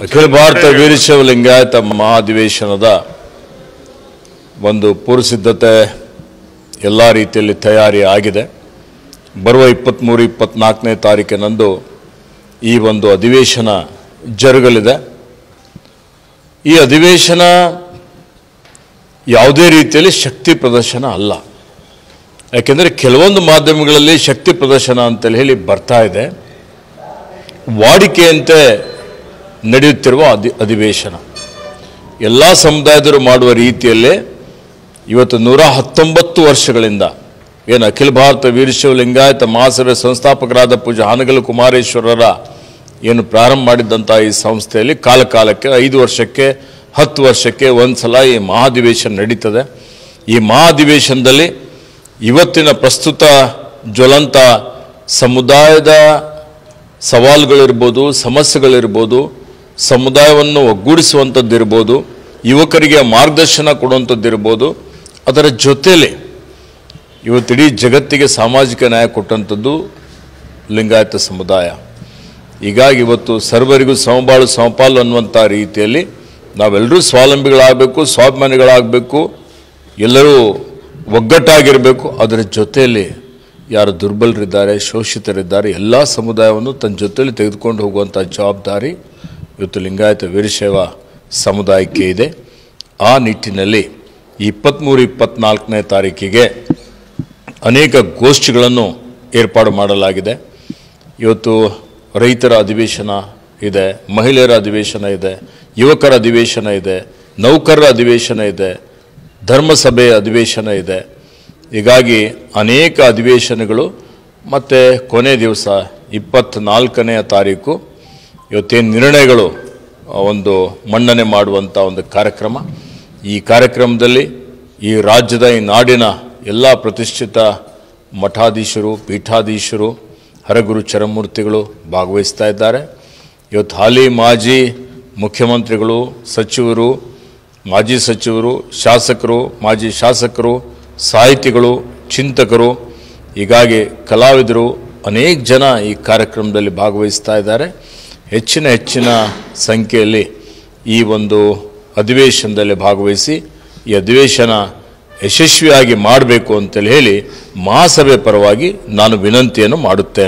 ಅಖಿಲ ಭಾರತ ವೀರಶೈವ ಲಿಂಗಾಯತ ಮಹಾಧಿವೇಶನದ ಒಂದು ಪೂರ್ವಸಿದ್ಧತೆ ಎಲ್ಲ ರೀತಿಯಲ್ಲಿ ತಯಾರಿ ಆಗಿದೆ. ಬರುವ 23-24ನೇ ತಾರೀಕಿನಂದು ಈ ಒಂದು ಅಧಿವೇಶನ ಜರುಗಲಿದೆ. ಈ ಅಧಿವೇಶನ ಯಾವುದೇ ರೀತಿಯಲ್ಲಿ ಶಕ್ತಿ ಪ್ರದರ್ಶನ ಅಲ್ಲ. ಯಾಕೆಂದರೆ ಕೆಲವೊಂದು ಮಾಧ್ಯಮಗಳಲ್ಲಿ ಶಕ್ತಿ ಪ್ರದರ್ಶನ ಅಂತೇಳಿ ಹೇಳಿ ಬರ್ತಾ ಇದೆ. ವಾಡಿಕೆಯಂತೆ ನಡೆಯುತ್ತಿರುವ ಅಧಿವೇಶನ ಎಲ್ಲ ಸಮುದಾಯದವರು ಮಾಡುವ ರೀತಿಯಲ್ಲೇ ಇವತ್ತು 119 ವರ್ಷಗಳಿಂದ ಏನು ಅಖಿಲ ಭಾರತ ವೀರಶೈವ ಲಿಂಗಾಯತ ಮಹಾಸಭೆ ಸಂಸ್ಥಾಪಕರಾದ ಪೂಜ್ಯ ಹಾನಗಲ್ ಕುಮಾರೇಶ್ವರರ ಏನು ಪ್ರಾರಂಭ ಮಾಡಿದಂಥ ಈ ಸಂಸ್ಥೆಯಲ್ಲಿ ಕಾಲಕ್ಕೆ 5 ವರ್ಷಕ್ಕೆ 10 ವರ್ಷಕ್ಕೆ ಒಂದು ಸಲ ಈ ಮಹಾಧಿವೇಶನ ನಡೀತದೆ. ಈ ಮಹಾಧಿವೇಶನದಲ್ಲಿ ಇವತ್ತಿನ ಪ್ರಸ್ತುತ ಜ್ವಲಂತ ಸಮುದಾಯದ ಸವಾಲುಗಳಿರ್ಬೋದು, ಸಮಸ್ಯೆಗಳಿರ್ಬೋದು, ಸಮುದಾಯವನ್ನು ಒಗ್ಗೂಡಿಸುವಂಥದ್ದಿರ್ಬೋದು, ಯುವಕರಿಗೆ ಮಾರ್ಗದರ್ಶನ ಕೊಡುವಂಥದ್ದಿರ್ಬೋದು, ಅದರ ಜೊತೆಯಲ್ಲಿ ಇವತ್ತಿಡೀ ಜಗತ್ತಿಗೆ ಸಾಮಾಜಿಕ ನ್ಯಾಯ ಕೊಟ್ಟಂಥದ್ದು ಲಿಂಗಾಯತ ಸಮುದಾಯ. ಹೀಗಾಗಿ ಇವತ್ತು ಸರ್ವರಿಗೂ ಸಮಬಾಳು ಸಮಪಾಲು ಅನ್ನುವಂಥ ರೀತಿಯಲ್ಲಿ ನಾವೆಲ್ಲರೂ ಸ್ವಾವಲಂಬಿಗಳಾಗಬೇಕು, ಸ್ವಾಭಿಮಾನಿಗಳಾಗಬೇಕು, ಎಲ್ಲರೂ ಒಗ್ಗಟ್ಟಾಗಿರಬೇಕು. ಅದರ ಜೊತೆಯಲ್ಲಿ ಯಾರು ದುರ್ಬಲರಿದ್ದಾರೆ, ಶೋಷಿತರಿದ್ದಾರೆ, ಎಲ್ಲ ಸಮುದಾಯವನ್ನು ತನ್ನ ಜೊತೆಯಲ್ಲಿ ತೆಗೆದುಕೊಂಡು ಹೋಗುವಂಥ ಜವಾಬ್ದಾರಿ ಇವತ್ತು ಲಿಂಗಾಯತ ವೀರಶೈವ ಸಮುದಾಯಕ್ಕೆ ಇದೆ. ಆ ನಿಟ್ಟಿನಲ್ಲಿ 23-24ನೇ ತಾರೀಕಿಗೆ ಅನೇಕ ಗೋಷ್ಠಿಗಳನ್ನು ಏರ್ಪಾಡು ಮಾಡಲಾಗಿದೆ. ಇವತ್ತು ರೈತರ ಅಧಿವೇಶನ ಇದೆ, ಮಹಿಳೆಯರ ಅಧಿವೇಶನ ಇದೆ, ಯುವಕರ ಅಧಿವೇಶನ ಇದೆ, ನೌಕರರ ಅಧಿವೇಶನ ಇದೆ, ಧರ್ಮಸಭೆಯ ಅಧಿವೇಶನ ಇದೆ. ಹೀಗಾಗಿ ಅನೇಕ ಅಧಿವೇಶನಗಳು ಮತ್ತು ಕೊನೆ ದಿವಸ 24ನೇ ತಾರೀಕು ಇವತ್ತೇನು ನಿರ್ಣಯಗಳು ಒಂದು ಮನ್ನಣೆ ಮಾಡುವಂಥ ಒಂದು ಕಾರ್ಯಕ್ರಮ. ಈ ಕಾರ್ಯಕ್ರಮದಲ್ಲಿ ಈ ರಾಜ್ಯದ ಈ ನಾಡಿನ ಎಲ್ಲ ಪ್ರತಿಷ್ಠಿತ ಮಠಾಧೀಶರು, ಪೀಠಾಧೀಶರು, ಹರಗುರು ಚರಮೂರ್ತಿಗಳು ಭಾಗವಹಿಸ್ತಾ ಇದ್ದಾರೆ. ಇವತ್ತು ಹಾಲಿ ಮಾಜಿ ಮುಖ್ಯಮಂತ್ರಿಗಳು, ಸಚಿವರು, ಮಾಜಿ ಸಚಿವರು, ಶಾಸಕರು, ಮಾಜಿ ಶಾಸಕರು, ಸಾಹಿತಿಗಳು, ಚಿಂತಕರು, ಹೀಗಾಗಿ ಕಲಾವಿದರು ಅನೇಕ ಜನ ಈ ಕಾರ್ಯಕ್ರಮದಲ್ಲಿ ಭಾಗವಹಿಸ್ತಾ ಇದ್ದಾರೆ. ಹೆಚ್ಚಿನ ಸಂಖ್ಯೆಯಲ್ಲಿ ಈ ಒಂದು ಅಧಿವೇಶನದಲ್ಲಿ ಭಾಗವಹಿಸಿ ಈ ಅಧಿವೇಶನ ಯಶಸ್ವಿಯಾಗಿ ಮಾಡಬೇಕು ಅಂತೇಳಿ ಹೇಳಿ ಮಹಾಸಭೆ ಪರವಾಗಿ ನಾನು ವಿನಂತಿಯನ್ನು ಮಾಡುತ್ತೇನೆ.